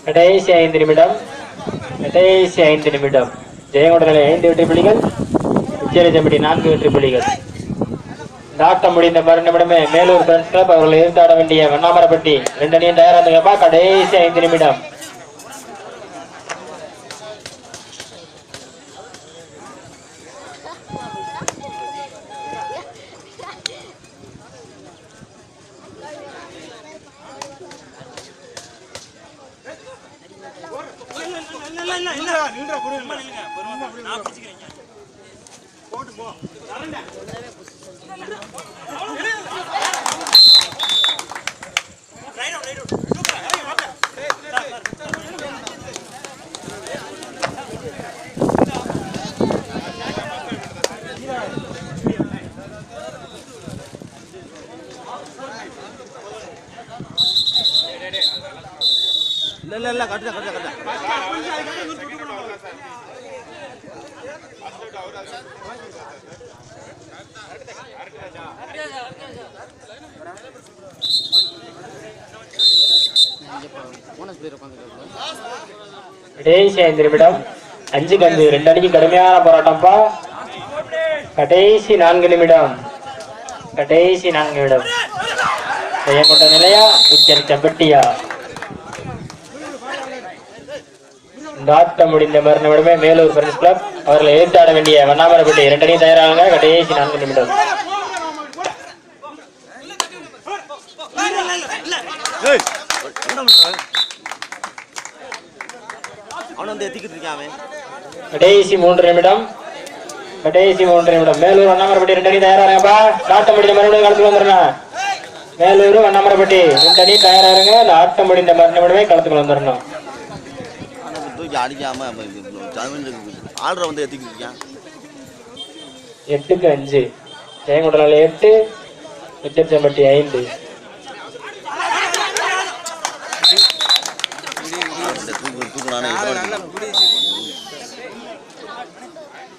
கடைசி 5 நிமிடம். ஜெயங்கொண்டலை 5 வெற்றி புள்ளிகள், உச்சேரிச்சம்பட்டி 4 வெற்றி புள்ளிகள். ஆட்டம் முடிந்த மறுநிமிடமே மேலூர் ஃப்ரெண்ட்ஸ் கிளப் அவர்கள் எதிர்த்தாட வேண்டிய வண்ணாமரப்பட்டி 2 அணியும் தயாராக. கடைசி 5 நிமிடம். கடைசி 5 நிமிடம். 5க்கு 5 2 அணிக்கு கடுமையான போராட்டம்ப்பா. கடைசி 4 நிமிடம். செய்யப்பட்ட நிலையா உச்சரிச்சம்பட்டியா? இந்த ஆட்டம் முடிந்த மறுநிமிடமே மேலூர் ஃப்ரெண்ட்ஸ் கிளப் அவர்களை எதிர்த்தாட வேண்டிய வண்ணாமரப்பட்டி 2 அணியும் தயாராக. கடைசி 4 நிமிடம். கடைசி 3 நிமிடம். மேலூர் வண்ணாமரப்பட்டி 2 அணியும் தயாராகப்பா. ஆட்டம் முடிந்த மறுநிமிடம் களத்துக்கு வந்துடணும். மேலூர் வண்ணாமரப்பட்டி 2 அணியும் தயாராக. ஆட்டம் முடிந்த மறுநிமிடமே களத்துக்கு வந்துடணும். 8க்கு 5 ஜெயங்கொண்டலை 8 உச்சரிச்சம்பட்டி 5.